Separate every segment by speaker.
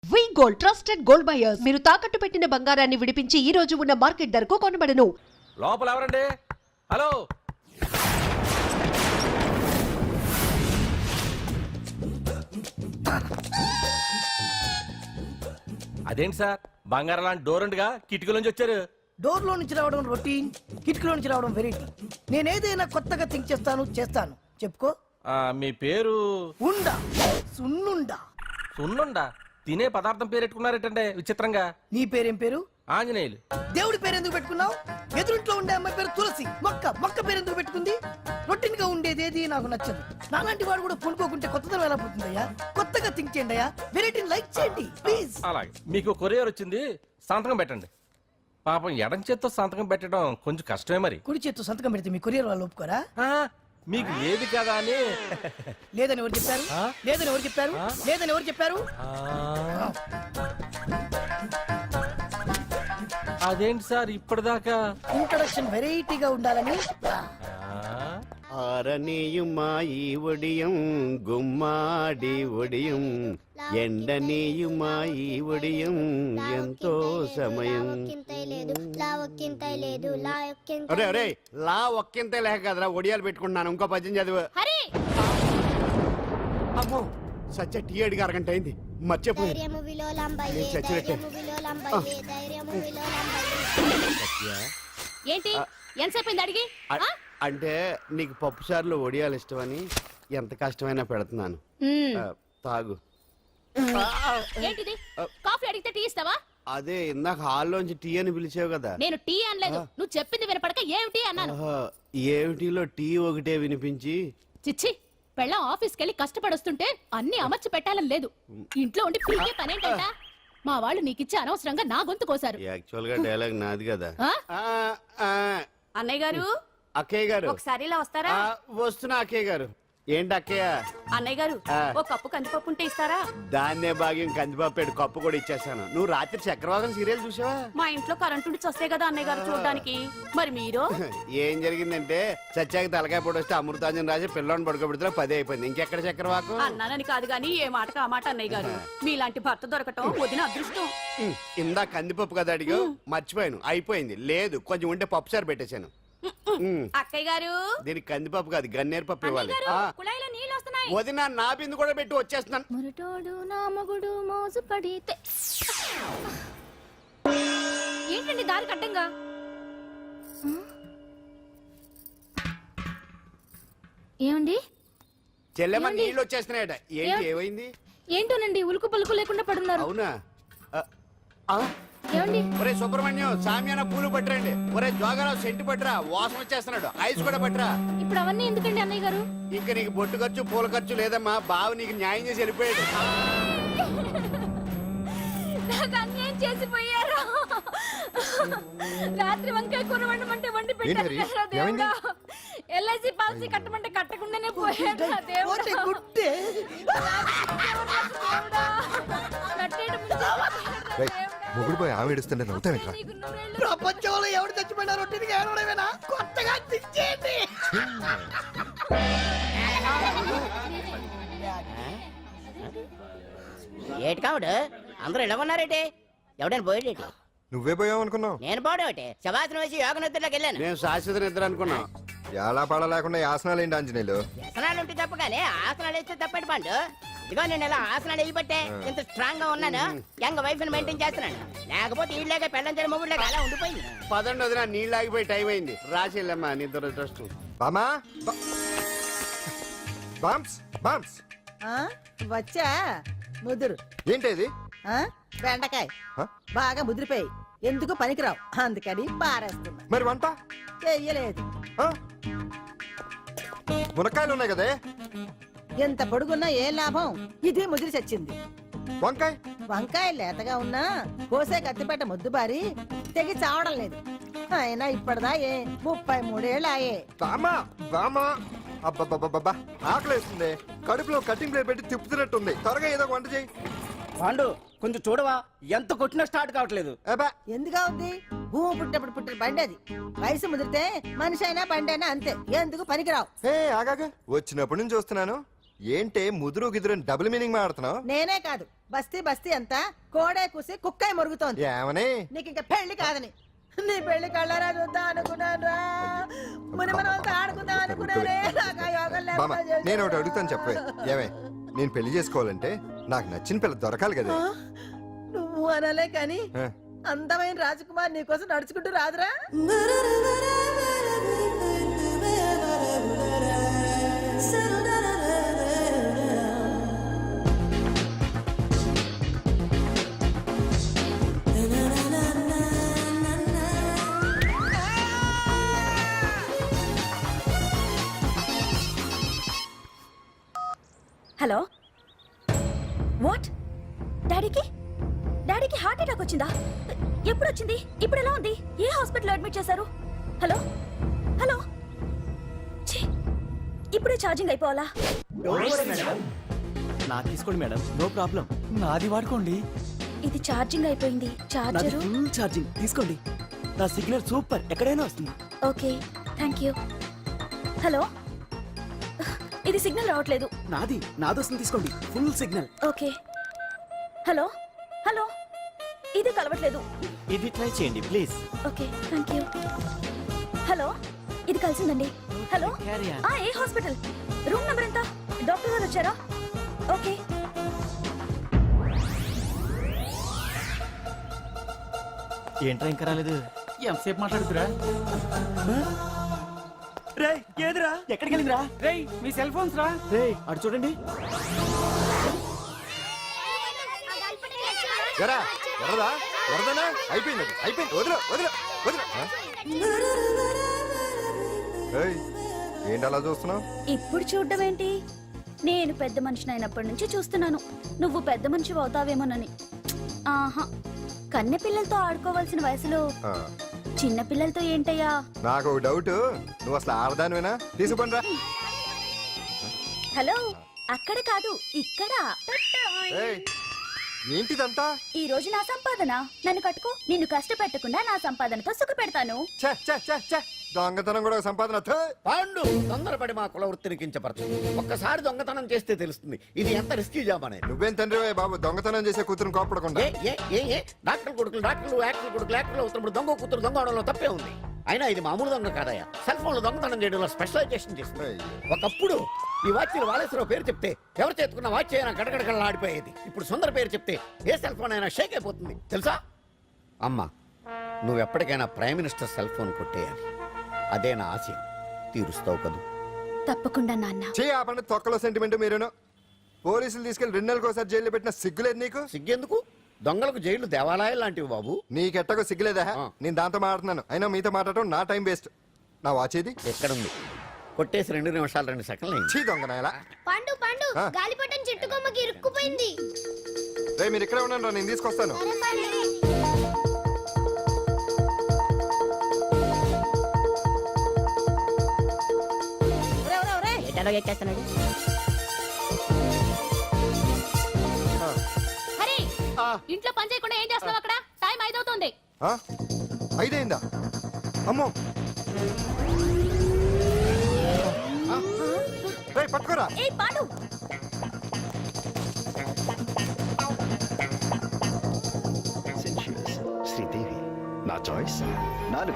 Speaker 1: వి gold trusted gold buyers మీరు తాకట్టు పెట్టిన బంగారాన్ని విడిపించి ఈ రోజు ఉన్న మార్కెట్ ధరకు కొనబడను.
Speaker 2: లోపల ఎవరండి? హలో, అదేంటి సార్ బంగారం లాంటి డోర్ ఉండగా కిటికీలోంచి వచ్చారు?
Speaker 3: డోర్ లో నుంచి రావడం రొటీన్, కిటికీలో నుంచి రావడం వెరైటీ. నేనేదైనా కొత్తగా థింక్ చేస్తాను. చెప్పుకో.
Speaker 2: మీ పేరు?
Speaker 3: ఉండా, సున్నుండా.
Speaker 2: సున్నుండా? తినే పదార్థం పేరు పెట్టుకున్నారేటంటే విచిత్రంగా.
Speaker 3: నీ పేరేం పేరు?
Speaker 2: ఆంజనేయులు.
Speaker 3: దేవుడి పేరు ఎందుకు పెట్టుకున్నావు? ఎదురింట్లో ఉండే అమ్మాయి పేరు తులసి. మొక్క పేరు ఎందుకు పెట్టుకుంది? రొటీన్ గా ఉండేది ఏది నాకు నచ్చదు. నాలాంటి వాడు కూడా కొనుక్కోకుంటే కొత్తదనం ఎలా పోతుందయ్యా? కొత్తగా థింక్ చేయండి అయ్యా, వెరైటీని లైక్ చేయండి ప్లీజ్.
Speaker 2: అలాగే, మీకు కొరియర్ వచ్చింది, సంతకం పెట్టండి. పాపం ఎడం చేత్తో సంతకం పెట్టడం కొంచెం కష్టమే మరి.
Speaker 3: కుడి చేత్తో సంతకం పెడితే మీ కొరియర్ వాళ్ళు ఒప్పుకోరా?
Speaker 2: మీకు ఏది కదా అని.
Speaker 3: లేదని ఎవరు చెప్పారు? లేదని ఎవరు చెప్పారు? లేదని ఎవరు చెప్పారు?
Speaker 2: అదేంటి సార్ ఇప్పటిదాకా?
Speaker 3: ఇంట్రొడక్షన్ వెరైటీగా ఉండాలని.
Speaker 4: ஆரணியுமாயி ஒடியும் గుమ్మాడి ఒడియం ఎండనీయుమాయి ఒడియం ఎంతో సమయం. అరే అరే, లా ఒక్కింతే లేక కదరా ఒడియాలు పెట్టుకుంటున్నాను. ఇంకో పద్యం చదివు. అమ్మో, సత్య టీ అడిగి అరగంట అయింది, మర్చిపోయి చచ్చినట్టే.
Speaker 5: ఏంటి ఎంతసేపు అడిగి?
Speaker 4: అంటే నీకు పప్పు సార్లు ఒడియాలు ఇష్టమని ఎంత కష్టమైనా పెడుతున్నాను. తాగు.
Speaker 5: ఏంటిది? కాఫీ అడిగితే టీ ఇస్తావా?
Speaker 4: అదే ఇందాక హాల్లోంచి టీ అని పిలిచావు కదా.
Speaker 5: నేను టీ అనలేదు, నువ్వు చెప్పింది వినపడక ఏమిటి అన్నాను.
Speaker 4: ఏమిటిలో టీ ఒకటే వినిపించి.
Speaker 5: చిచ్చి, పెళ్ళం ఆఫీస్కి వెళ్ళి కష్టపడొస్తుంటే అన్ని అమర్చి పెట్టాలని లేదు. ఇంట్లో ఉండి పీకే పనేంటంట? మా వాళ్ళు నీకిచ్చి అనవసరంగా నా గొంతు కోసారు.
Speaker 4: యాక్చువల్ గా డైలాగ్ నాది కదా.
Speaker 5: అన్నయ్య గారు,
Speaker 4: అక్కయ్య గారు
Speaker 5: ఒకసారి ఇలా వస్తారా?
Speaker 4: వస్తున్నా అక్కయ్య గారు. ఏంటి అక్కయ్య?
Speaker 5: అన్నయ్య గారు, ఒక కప్పు కందిపప్పు ఉంటే ఇస్తారా?
Speaker 4: దాన్నే భాగ్యం కందిపప్పు కప్పు కూడా ఇచ్చేసాను. నువ్వు రాత్రి చక్రవాదం సీరియల్ చూసావా?
Speaker 5: మా ఇంట్లో కరెంటు ఉండి వస్తే కదా అన్నయ్య గారు చూడడానికి. మరి మీరు?
Speaker 4: ఏం జరిగిందంటే సత్యాకి తలకాయ పొడి వస్తే అమృతాంజన్ రాజు పిల్లని పడుకోబెడితే 10 అయిపోయింది. ఇంకెక్కడ చక్రవాకం?
Speaker 5: అన్నానని కాదు గాని ఏ మాటకు ఆ మాట అన్నయ్య గారు. మీలాంటి భర్త దొరకటం వదిన అదృష్టం.
Speaker 4: ఇందా కందిపప్పు కదా అడిగా, మర్చిపోయాను. అయిపోయింది. లేదు, కొంచెం ఉంటే పప్పు సార్ పెట్టేశాను.
Speaker 5: అక్కయ్య గారు,
Speaker 4: దీనికి కందిపప్పు కాదు గన్నేరు పప్పు ఇవ్వాలి.
Speaker 5: కుళాయిలో నీళ్ళు వస్తున్నాయి.
Speaker 4: వదిన నా బిందు కూడా పెట్టి వచ్చేస్తున్నాను.
Speaker 5: మురటోడు నా మగుడు మోజు పడితే. ఏంటండి దారి కట్టంగా? ఏమండి?
Speaker 4: చెల్లెమ్మ నీళ్ళు వచ్చేస్తున్నాయట. ఏంటి ఏమైంది?
Speaker 5: ఏంటోనండి ఉలుకు పలుకు లేకుండా పడున్నారు.
Speaker 4: అవునా?
Speaker 5: ఏమండి?
Speaker 4: ఒరే సుబ్రహ్మణ్యం, సామ్యాన పూలు పట్టరండి. ఒరే జోగరావు సెంటు పట్టరా, వాసన వచ్చేస్తున్నాడు. ఐస్ కూడా పట్టరా.
Speaker 5: ఇప్పుడు అవన్నీ ఎందుకండి అన్నయ్య గారు?
Speaker 4: ఇంకా నీకు బొట్టు ఖర్చు పూల ఖర్చు లేదమ్మా. బావ నీకు న్యాయం చేసి వెళ్ళిపోయాడు.
Speaker 5: నాకు అన్యాయం చేసిపోయారు. రాత్రి వంకాయ కూర వండమంటే వండి పెట్టారు. ఎల్ఐసి పాలసీ కట్టమంటే కట్టకుండానే పోయాడు.
Speaker 6: మొగుడు పోయి ఆమె ఏడుస్తుంటే నవ్వుతావేంట్రా?
Speaker 3: ప్రపంచంలో ఎవరు చచ్చిపోయినా రొట్టెని ఏడవడమేనా? కొత్తగా థింక్ చేయండి.
Speaker 7: ఏటి కావుడు అందరూ ఇలా ఉన్నారేటి? ఎవడైనా పోయేటి?
Speaker 6: నువ్వే పోయావు అనుకున్నావు.
Speaker 7: నేను పోవడం ఒకటి శవాసనం వేసి యోగ నిద్రలోకి వెళ్ళాను.
Speaker 4: నేను శాశ్వత నిద్ర అనుకున్నా.
Speaker 6: ఎలా పాడ లేకుండా ఆసనాలు ఏంటి ఆంజనేయులు?
Speaker 7: ఆసనాలు ఉంటే తప్ప కానీ ఆసనాలు వేస్తే తప్పటి పండు. ఇదిగో నేను ఇలా ఆసనాలు వేయబట్టే ఇంత స్ట్రాంగ్ గా ఉన్నాను. యంగ్ వైఫ్ ని మెయింటైన్ చేస్తున్నాను. లేకపోతే ఇళ్ళగా పెళ్ళంచని మొగుడులేక అలా ఉండిపోయింది.
Speaker 4: పదండి వదిన, నీళ్ళు ఆగిపోయి టైం అయింది. రాసేళ్ళమ్మా నిద్ర ట్రస్ట్.
Speaker 6: బామా బామ్స్ బామ్స్
Speaker 8: వచ్చా ముదురు.
Speaker 6: ఏంటి
Speaker 8: బెండకాయ బాగా ముదిరిపోయి ఎందుకు పనికిరావు, అందుకని పారేస్తున్నా.
Speaker 6: మరి వంట
Speaker 8: చెయ్యలేదు.
Speaker 6: మునక్కాయలు ఉన్నాయి కదే,
Speaker 8: ఎంత పొడుగున్నా ఏం లాభం? ఇది ముదిరి చచ్చింది.
Speaker 6: వంకాయ
Speaker 8: వంకాయ లేతగా ఉన్నా కోసే కత్తిపేట ముద్దుబారి తెగి చావడం లేదు. అయినా ఇప్పటిదా 33 ఏళ్ళాయే.
Speaker 6: బామా బామా అబ్బబ్బబ్బబ్బా, ఆకలేస్తుంది. కడుపులో కటింగ్ ప్లేట్ పెట్టి తిప్పుతున్నట్టుంది. త్వరగా ఏదో వంట చేయి.
Speaker 9: పాండు కొంచెం చూడవా, ఎంత కొట్టినా స్టార్ట్ కావట్లేదు.
Speaker 8: ఎందుగా ఉంది? భూమి పుట్టినప్పుడు పుట్టిన బండి అది. వయసు ముదిరితే మనిషి అయినా బండి అయినా అంతే. ఎందుకు పనికిరావు.
Speaker 6: ఆగాగా, వచ్చినప్పటి నుంచి చూస్తున్నాను ఏంటే ముదురు గిదురు డబుల్ మీనింగ్ మాడుతున్నావు?
Speaker 8: నేనే కాదు బస్తీ బస్తీ అంతా కోడే కూసి కుక్కాయి మొరుగుతోంది.
Speaker 6: ఏమని?
Speaker 8: నీకు ఇంకా పెళ్లి కాదని. నీ పెళ్లి కళ్ళారా చూద్దాం అనుకున్నాను రా. ముని మనవలతో ఆడుకుందాం అనుకున్నానే. నాకు ఆ యోగం
Speaker 6: బామ్మ,
Speaker 8: లేకుండా
Speaker 6: నేను ఒకటి
Speaker 8: చేశావు.
Speaker 6: అడుగుతాను చెప్పే. ఏమే, నేను పెళ్లి చేసుకోవాలంటే నాకు నచ్చిన పిల్ల దొరకాలి కదా.
Speaker 8: ఆ? నువ్వు అనలే కానీ
Speaker 6: ఆ,
Speaker 8: అందమైన రాజకుమార్ నీకోసం నడుచుకుంటూ రాదురా.
Speaker 10: హలో వాట్ డాడీకి డాడీకి హార్ట్ అటాక్ వచ్చిందా? ఎప్పుడు వచ్చింది? ఇప్పుడు ఎలా ఉంది? ఏ హాస్పిటల్ అడ్మిట్ చేశారు? హలో హలో ఛీ, ఇప్పుడే ఛార్జింగ్ అయిపోవాలా?
Speaker 9: నాది తీసుకోండి మేడం, నో ప్రాబ్లం. నాది వాడుకోండి.
Speaker 10: ఇది ఛార్జింగ్ అయిపోయింది.
Speaker 9: నాది
Speaker 10: ఛార్జరు
Speaker 9: ఫుల్ ఛార్జింగ్, తీసుకోండి. నా సిగ్నల్ సూపర్, ఎక్కడైనా వస్తుంది.
Speaker 10: Okay thank you. హలో ఇది సిగ్నల్ రావట్లేదు.
Speaker 9: నాది వస్తుంది, తీసుకోండి. Full signal.
Speaker 10: Okay hello hello ఇది కలవట్లేదు.
Speaker 9: ఇది ట్రై చేయండి please.
Speaker 10: Okay thank you. Hello ఇది కలిసిందండి. Hello
Speaker 9: Carry on.
Speaker 10: ఏ హాస్పిటల్? రూమ్ నెంబర్ ఎంత? డాక్టర్ గారు వచ్చారా? ఓకే
Speaker 9: ఏంట్రా ఇంకా రాలేదు? ఎంతసేపు మాట్లాడుతురా? రే ఏదిరా? ఎక్కడికి వెళ్ళిందిరా? రే మీ సెల్ ఫోన్స్ రా. రే అటు చూడండి.
Speaker 6: ఎరా, ఎర్రదా వరదనా? అయిపోయింది అది, అయిపోయింది. వదిలే వదిలే వదిలే. ఆ? ఏయ్, ఏంటి అలా చూస్తున్నావు?
Speaker 10: ఇప్పుడు చూడడం ఏంటి? నేను పెద్ద మనిషిని అయినప్పటి నుంచి చూస్తున్నాను నువ్వు పెద్ద మనిషి అవుతావేమోనని. ఆహా, కన్నె పిల్లలతో ఆడుకోవాల్సిన వయసులో చిన్న పిల్లలతో ఏంటయ్యా?
Speaker 6: నాకు ఒక డౌట్, నువ్వు అసలు ఆడదానివేనా? తీసుకొని రా.
Speaker 10: హలో అక్కడ కాదు ఇక్కడ.
Speaker 6: ఏయ్, ఏంటిదంతా?
Speaker 10: ఈ రోజు నా సంపాదన. నన్ను కట్టుకో. నిన్ను కష్టపెట్టకుండా నా సంపాదనతో సుఖ పెడతాను.
Speaker 6: ఛే, ఛే, ఛే, ఛే. దొంగతనం కూడా ఒక సంపాదన. థూ.
Speaker 4: పాండు తొందరపడి మా కుల వృత్తిని కించపరచు. ఒక్కసారి దొంగతనం చేస్తే తెలుస్తుంది ఇది ఎంత రిస్కీ జాబ్ అనేది.
Speaker 6: నువ్వేం తండ్రివే బాబు, దొంగతనం చేసే కూతురు కోపడకుండా.
Speaker 4: డాక్టర్ కొడుకులు డాక్టర్లు, యాక్టర్ కొడుకులు యాక్టర్లు అవుతున్నప్పుడు దొంగ కూతురు దొంగ అవడంలో తప్పే ఉంది. అయినా ఇది మామూలు దొంగ కాదయ్యా, సెల్ ఫోన్ లో దొంగతనం చేయడంలో స్పెషలైజేషన్ చేస్తుంది. ఒకప్పుడు ఈ వాచ్లు వాలేశ్వరరావు పేరు చెప్తే ఎవరు చేతుకున్న వాచ్ అయినా గడగడగడలా ఆడిపోయేది. ఇప్పుడు సుందర పేరు చెప్తే ఏ సెల్ ఫోన్ అయినా షేక్ అయిపోతుంది తెలుసా? అమ్మా, నువ్వు ఎప్పటికైనా ప్రైమ్ మినిస్టర్ సెల్ ఫోన్ కొట్టేయాలి. అదే నా ఆశ. తీరుస్తావు కదూ?
Speaker 10: తప్పకుండా నాన్న.
Speaker 6: ఆపండి తొక్కలో సెంటిమెంట్. మీరేను పోలీసులు తీసుకెళ్లి 2 నెలలకు జైల్లో పెట్టిన సిగ్గులేదు నీకు?
Speaker 4: సిగ్గెందుకు? దొంగలకు జైలు దేవాలయాలు లాంటివి బాబు.
Speaker 6: నీకెట్టకు సిగ్గులేదా? నేను దాంతో మాట్లాడుతున్నాను, అయినా మీతో మాట్లాడటం నా టైం వేస్ట్. నా వాచ్ ఏది?
Speaker 4: ఎక్కడుంది? కొట్టేసి 2 నిమిషాలు 2 సెకండ్లు అయింది.
Speaker 6: చీ దొంగనాయలా.
Speaker 11: పండు పండు
Speaker 6: ఆ?
Speaker 11: గాలిపటం చెట్టు కొమ్మకి ఇరుక్కుపోయింది.
Speaker 6: రే మీరు ఇక్కడే ఉన్నాను రా, నేను తీసుకొస్తాను.
Speaker 8: ఒరేయ్, ఒరేయ్, ఒరేయ్.
Speaker 7: ఎటలో ఎక్కేస్తున్నాడు.
Speaker 5: హరి ఇంట్లో పని చేయకుండా ఏం చేస్తావు అక్కడ? టైం 5 అవుతుంది.
Speaker 6: ఆ? 5 అయిందా? అమ్మో, రేయ్ పట్టుకోరా.
Speaker 10: ఏ పాడు.
Speaker 6: శ్రీదేవి నా చాయిస్ 4.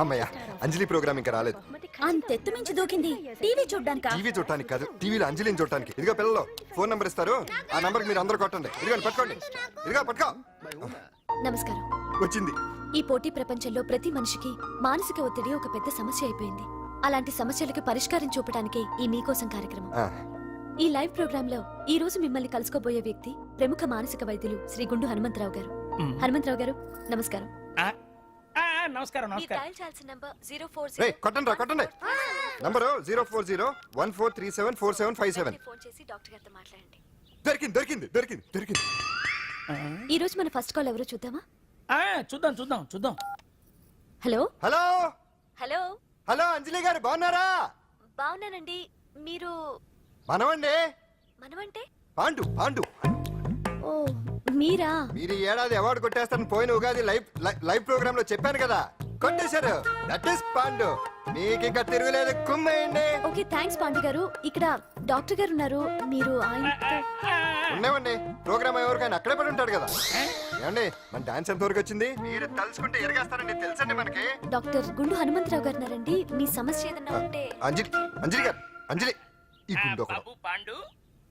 Speaker 6: అమ్మయ్య, అంజలి ప్రోగ్రామ్ ఇంకా రాలేదు.
Speaker 10: అంతెత్తు మించి దూకింది. టీవీ చూడ్డానికా?
Speaker 6: టీవీ చూడటానికి కాదు, టీవీలో అంజలిని చూడటానికి. ఇదిగో పిల్లలు, ఫోన్ నంబర్ ఇస్తారు, ఆ నంబర్కి మీరు అందరూ కొట్టండి. ఇదిగోండి పట్టుకోండి. ఇదిగో పట్టుకో.
Speaker 10: నమస్కారం.
Speaker 6: వచ్చింది.
Speaker 10: ఈ పోటీ ప్రపంచంలో ప్రతి మనిషికి మానసిక ఒత్తిడి ఒక పెద్ద సమస్య అయిపోయింది. అలాంటి సమస్యలకు పరిష్కారం చూపడానికే ఈ మీకోసం కార్యక్రమం.
Speaker 6: ఆ,
Speaker 10: ఈ లైవ్ ప్రోగ్రామ్ లో ఈ రోజు మిమ్మల్ని కలుసుకోబోయే వ్యక్తి ప్రముఖ మానసిక వైద్యులు శ్రీ గుండు హనుమంతరావు గారు. హనుమంతరావు గారు నమస్కారం.
Speaker 9: నమస్కారం
Speaker 10: మీరు డయల్ చేయాల్సిన నంబర్ 040.
Speaker 6: రేయ్ కొట్టండి రా, కొట్టండి. నంబరు 04014374757.
Speaker 10: ఫోన్ చేసి డాక్టర్ గారితో మాట్లాడండి.
Speaker 6: దొరికింది దొరికింది దొరికింది దొరికింది.
Speaker 10: ఈ రోజు మన ఫస్ట్ కాల్ ఎవరో చూద్దామా?
Speaker 9: చూద్దాం చూద్దాం చూద్దాం.
Speaker 10: హలో
Speaker 6: హలో
Speaker 10: హలో
Speaker 6: హలో, అంజలి గారు బాగున్నారా?
Speaker 10: బాగున్నానండి. మీరు
Speaker 6: మనమండి.
Speaker 10: మనమంటే?
Speaker 6: పాండు పాండు.
Speaker 10: ఓ మీరా?
Speaker 6: మీరు ఈ ఏడాది అవార్డు కొట్టేస్తారని పోయిన ఉగాది లైవ్ ప్రోగ్రామ్ లో చెప్పాను కదా, కొట్టేశారు. That is Pandu. మీకు ఇంకా తిరుగులేదు, కుమ్మేయండి.
Speaker 10: ఓకే థ్యాంక్స్ పాండు గారు. ఇక్కడ డాక్టర్ గారు ఉన్నారు, మీరు ఆయనతో
Speaker 6: ఉన్నామండి. ప్రోగ్రామ్ ఎవరికైనా అక్కడే పడి ఉంటాడు కదా. ఏమండి మన డాన్స్ ఎంత వరకు వచ్చింది? మీరు తలుచుకుంటే ఎరగేస్తారండి, తెలుసండి మనకి.
Speaker 10: డాక్టర్ గుండు హనుమంతరావు గారు ఉన్నారండి. మీ సమస్య ఏదన్నా ఉంటే
Speaker 6: అంజలి అంజలి గారు, అంజలి ఈ గుండు ఒకడు.
Speaker 9: బాబు పాండు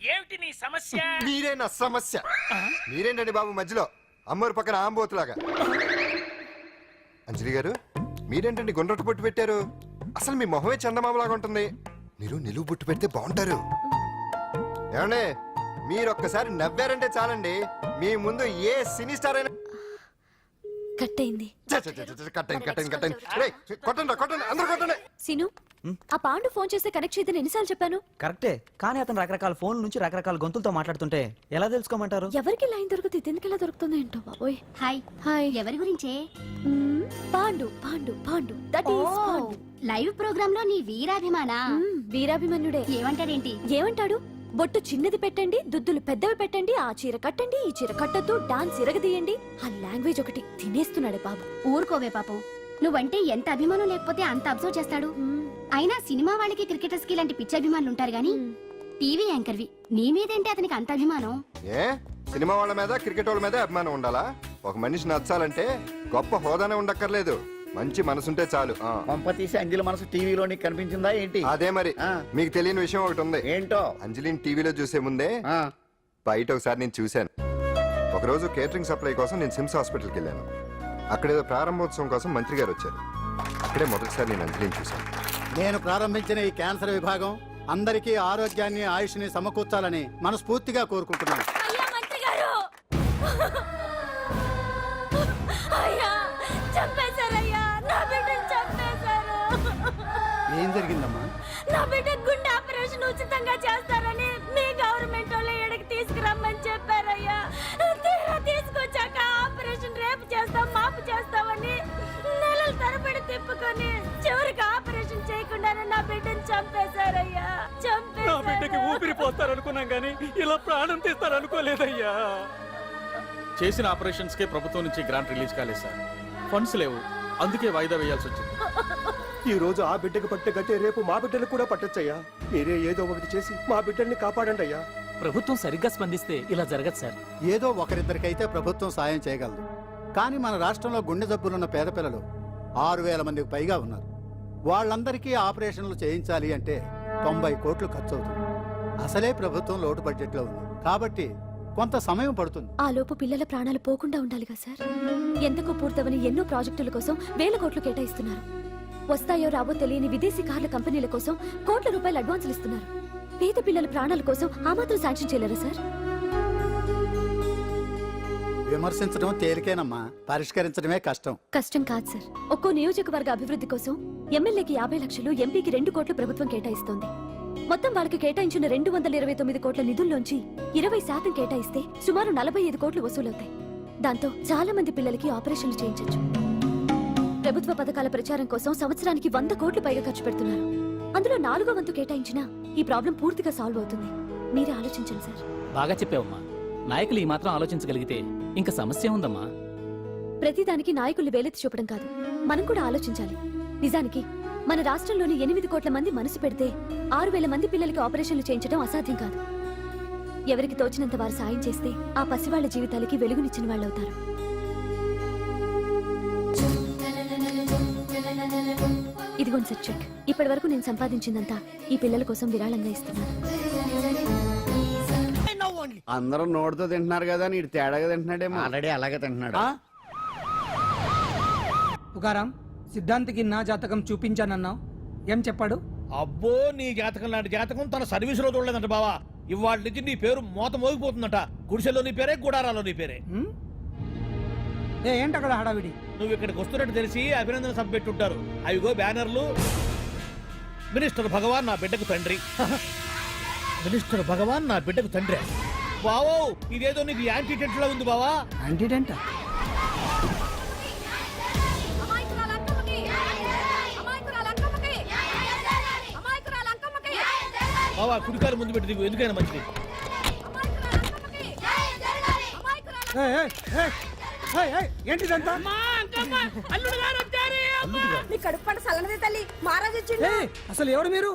Speaker 9: ఏమిటి నీ సమస్య?
Speaker 6: మీరే నా సమస్య. మీరేంటండి బాబు మధ్యలో అమ్మోరు పక్కన ఆంబోతులాగా? అంజలి గారు మీరేంటండి గుండ్రటి బొట్టు పెట్టారు? అసలు మీ మొహమే చందమామలాగా ఉంటుంది. మీరు నిలువు బొట్టు పెడితే బాగుంటారు. ఏమండి మీరు ఒక్కసారి నవ్వారంటే చాలండి, మీ ముందు ఏ సినీ స్టార్ అయినా
Speaker 10: కట్ అయింది.
Speaker 6: కొట్టండి కొట్టండి అందరూ కొట్టండి.
Speaker 10: సీను ఆ పాండు ఫోన్ చేస్తే కనెక్ట్ చేయదని ఎన్నిసార్లు చెప్పాను?
Speaker 9: కరెక్టే, కానీ అతను రకరకాల ఫోన్ల నుంచి రకరకాల గొంతులతో మాట్లాడుతుంటే ఎలా తెలుసుకోమంటారు?
Speaker 10: ఎవరికి లైన్ దొరుకుతుంది, ఎందుకు ఎలా దొరుకుతుందో ఏంటో బాబోయ్.
Speaker 11: Hi
Speaker 10: hi.
Speaker 11: ఎవరి గురించే?
Speaker 10: Pandu Pandu Pandu that is Pandu.
Speaker 11: Live programme లో నీ వీరాభిమానా?
Speaker 10: వీరాభిమన్యుడే.
Speaker 11: ఏమంటాడేంటి?
Speaker 10: ఏమంటాడు? బొట్టు చిన్నది పెట్టండి, దుద్దులు పెద్దవి పెట్టండి, ఆ చీర కట్టండి, ఈ చీర కట్టద్దు, డాన్స్ ఇరగదీయండి. ఆ లాంగ్వేజ్ ఒకటి తినేస్తున్నాడే బాబు.
Speaker 11: ఊరుకోవే పాపం, నువ్వంటే ఎంత అభిమానం లేకపోతే అంత అబ్జర్వ్ చేస్తాడు. అయినా సినిమా వాళ్ళకి క్రికెటర్స్ కి ఇలాంటి పిచ్చి అభిమానులు ఉంటారు గానీ టీవీ యాంకర్వి నీ మీదేంటి అతనికి అంత అభిమానం?
Speaker 6: ఏ సినిమా వాళ్ళ మీద క్రికెట్ వాళ్ళ మీద అభిమానం ఉండాలా? ఒక మనిషి నచ్చాలంటే గొప్ప హోదానే ఉండక్కర్లేదు, మంచి మనసుంటే చాలు.
Speaker 4: పంప తీసి అంజలి మనసు టీవీలో నీకు కనిపించిందా ఏంటి?
Speaker 6: అదే మరి. మీకు తెలియని విషయం ఒకటి ఉంది.
Speaker 4: ఏంటో?
Speaker 6: అంజలిని టీవీలో చూసే ముందే బయట ఒకసారి నేను చూశాను. ఒకరోజు కేటరింగ్ సప్లై కోసం నేను సిమ్స్ హాస్పిటల్కి వెళ్ళాను. అక్కడేదో ప్రారంభోత్సవం కోసం మంత్రి గారు వచ్చారు. అక్కడే మొదటిసారి నేను అంజలిని చూశాను.
Speaker 12: నేను ప్రారంభించిన ఈ క్యాన్సర్ విభాగం అందరికీ ఆరోగ్యాన్ని ఆయుష్ని సమకూర్చాలని మనస్ఫూర్తిగా కోరుకుంటున్నాను.
Speaker 10: అయ్యా మంత్రి గారు, అయ్యా చంపేశారయ్యా, నా బిడ్డను చంపేశారు.
Speaker 12: ఏం జరిగిందమ్మా?
Speaker 10: నా బిడ్డ గుండె ఆపరేషన్ ఉచితంగా చేస్తారని మీ గవర్నమెంట్ వాళ్ళు ఎడకి తీసుకురమ్మని చెప్పారయ్యా. తీరా తీసుకొచ్చాక ఆపరేషన్ రేపు చేస్తాం మాపు చేస్తామని నెలల తరబడి తిప్పుకొని చివరికి ఆపరేషన్ చేయకుండానే నా బిడ్డను చంపేశారయ్యా.
Speaker 9: నా బిడ్డకి ఊపిరి పోస్తారనుకున్నాం కానీ ఇలా ప్రాణం తీస్తారనుకోలేదయ్యా.
Speaker 2: చేసిన ఆపరేషన్స్ కే ప్రభుత్వం నుంచి గ్రాంట్ రిలీజ్ కాలేదు సార్. ఫండ్స్ లేవు, అందుకే వాయిదా వేయాల్సి వచ్చింది.
Speaker 12: ఈ రోజు ఆ బిడ్డకు పట్టే గట్టే రేపు మా బిడ్డలు కూడా పట్టొచ్చయ్యా. మీరే ఏదో ఒకటి చేసి మా బిడ్డల్ని కాపాడండి అయ్యా.
Speaker 9: ప్రభుత్వం సరిగ్గా స్పందిస్తే ఇలా జరగదు సార్.
Speaker 12: ఏదో ఒకరిద్దరికైతే ప్రభుత్వం సాయం చేయగలదు, కానీ మన రాష్ట్రంలో గుండె జబ్బులున్న పేద పిల్లలు 6,000 మందికి పైగా ఉన్నారు. వాళ్ళందరికీ ఆపరేషన్లు చేయించాలి అంటే 90 కోట్లు ఖర్చు అవుతుంది. అసలే ప్రభుత్వం లోటు బడ్జెట్లో ఉంది కాబట్టి కొంత సమయం పడుతుంది.
Speaker 10: ఆ లోపు పిల్లల ప్రాణాలు పోకుండా ఉండాలిగా సార్. ఎందుకు పూర్తవని ఎన్నో ప్రాజెక్టుల కోసం వేల కోట్లు కేటాయిస్తున్నారు. వస్తాయో రావో తెలియని విదేశీ కార్ల కంపెనీల కోసం కోట్ల రూపాయలు అడ్వాన్సులు ఇస్తున్నారు. పేద పిల్లల ప్రాణాల కోసం ఆ మాత్రం శాంక్షన్ చేయలేరా సార్?
Speaker 12: విమర్శించడం తేలికేనమ్మా, పరిష్కరించడమే కష్టం.
Speaker 10: కష్టం కాదు సార్. ఒక్కో నియోజకవర్గ అభివృద్ధి కోసం ఎమ్మెల్యేకి 50 లక్షలు, ఎంపీకి 2 కోట్లు ప్రభుత్వం కేటాయిస్తోంది. మొత్తం వాళ్ళకి కేటాయించిన 229 కోట్ల నిధుల్లోంచి 20% కేటాయిస్తే సుమారు 45 కోట్లు వసూలవుతాయి. దాంతో చాలా మంది పిల్లలకి ఆపరేషన్లు చేయించొచ్చు. ప్రభుత్వ పథకాల ప్రచారం కోసం సంవత్సరానికి 100 కోట్లు పైగా ఖర్చు పెడుతున్నారు. అందులో 4వ వంతు కేటాయించినా ఈ ప్రాబ్లం పూర్తిగా సాల్వ్ అవుతుంది. మీరే ఆలోచించండి సార్.
Speaker 9: బాగా చెప్పావమ్మా. నాయకులు ఈ మాత్రం ఆలోచించగలిగితే ఇంకా సమస్య ఉందమ్మా.
Speaker 10: ప్రతిదానికి నాయకుల్ని వేలెత్తి చూపడం కాదు, మనం కూడా ఆలోచించాలి. నిజానికి మన రాష్ట్రంలోని 8 కోట్ల మంది మనసు పెడితే 6,000 మంది పిల్లలకి ఆపరేషన్లు చేయించడం అసాధ్యం కాదు. ఎవరికి తోచినంత వారు సాయం చేస్తే ఆ పసివాళ్ల జీవితాలకి వెలుగునిచ్చిన వాళ్ళవుతారు. ఇదిగోండి సార్ చెక్. ఇప్పటి వరకు నేను సంపాదించిందంతా ఈ పిల్లల కోసం విరాళంగా ఇస్తున్నాను.
Speaker 4: అందరూ నోటితో తింటున్నారు కదా, నీడు తేడాగా తింటున్నాడేమో. ఆల్రెడీ అలాగే తింటున్నాడు.
Speaker 3: తుకారాం, సిద్ధాంతికి నా జాతకం చూపించానన్నావు, ఏం చెప్పాడు?
Speaker 9: అబ్బో, నీ జాతకం లాంటి జాతకం తన సర్వీస్ లో చూడలేదంట బావా. ఇవాళ నుంచి నీ పేరు మోత మోగిపోతుందట. గుడిసెలో నీ పేరే, గుడారాలో నీ పేరే.
Speaker 3: ఏంటి అక్కడ హడావిడి?
Speaker 9: నువ్వు ఇక్కడికి వస్తున్నట్టు తెలిసి అభినందన సభ పెట్టుంటారు. అవిగో బ్యానర్లు. మినిస్టర్ భగవాన్ నా బిడ్డకు తండ్రి. మినిస్టర్ భగవాన్ నా బిడ్డకు తండ్రి. బావో, ఇదేదో నీకు యాంటీటెంట్ లా ఉంది బావా.
Speaker 3: యాంటీటెంట్?
Speaker 9: బావా, కుడికారు ముందు పెట్టి దిగు, ఎందుకైనా మంచిది.
Speaker 3: ఏంటిదంతా?
Speaker 9: అల్లుడు గారు వచ్చారు.
Speaker 8: నీ కడుపు పంట సల్లనది తల్లి మహారాజు వచ్చిండు.
Speaker 3: అసలు ఎవరు మీరు?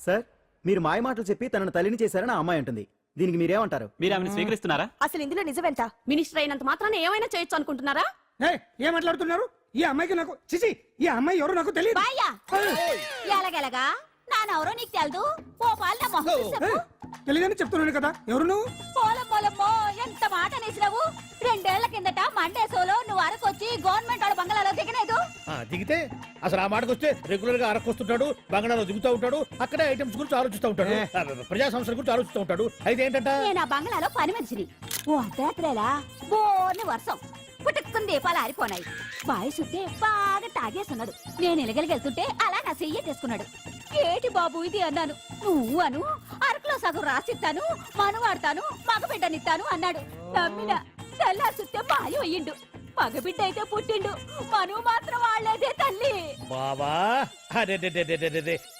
Speaker 13: సార్ మీరు మాయ మాటలు చెప్పి తనను తల్లిని చేశారని ఆ అమ్మాయి అంటుంది. దీనికి మీరేమంటారు?
Speaker 14: మీరు ఆమెను స్వీకరిస్తున్నారా?
Speaker 10: అసలు ఇందులో నిజమేంట? మినిస్టర్ అయినంత మాత్రాన ఏమైనా చేయొచ్చు అనుకుంటున్నారా?
Speaker 3: ఏం మాట్లాడుతున్నారు? ఈ అమ్మాయికి నాకు చిచి, ఈ అమ్మాయి ఎవరు నాకు తెలియదు.
Speaker 10: బాయ్యా ఎలాగెలగా నానెవరో నీకు తెలదు. ఓ పాల మొహం చూసి చెప్పు.
Speaker 3: తెలియదని చెప్తున్నాను కదా, ఎవరు నువ్వు?
Speaker 10: పోలమ్మో ఎంత మాట అనేసినావు. 2 ఏళ్ల కిందట మండే సోలో నువ్వు అరకొచ్చి గవర్నమెంట్ వాళ్ళ బంగ్లాలో దిగలేదు.
Speaker 9: దిగితే అసలు ఆ మాటకు వస్తే రెగ్యులర్ గా అరకొస్తుంటాడు, బంగాళాలో దిగుతూ ఉంటాడు, అక్కడే ఐటమ్స్ గురించి ఆలోచిస్తూ ఉంటాడు, ప్రజా సంస్థల గురించి ఆలోచిస్తూ ఉంటాడు. అయితే ఏంటంట,
Speaker 10: నేను ఆ బంగ్లాలో పని మనిషిని. ఓ అర్ధరాత్రేలా బోర్ని వర్షం పుట్టుకుని దీపాలు ఆరిపోనాయి. బాయ్ సుట్టే బాగా తాగేస్తున్నాడు. నేను ఎలగలిగెళ్తుంటే అలా నా చెయ్యి తీసుకున్నాడు. ఏటి బాబు ఇది అన్నాను. నువ్వు అను అరకులో సగం రాసిస్తాను, మను వాడతాను, మగబిడ్డనిస్తాను అన్నాడు. నమ్మిన తెల్లారి సుట్టే మాయం అయ్యిండు. మగబిడ్డ అయితే పుట్టిండు, మను మాత్రం వాళ్లేదే తల్లి.
Speaker 9: బాబా అరే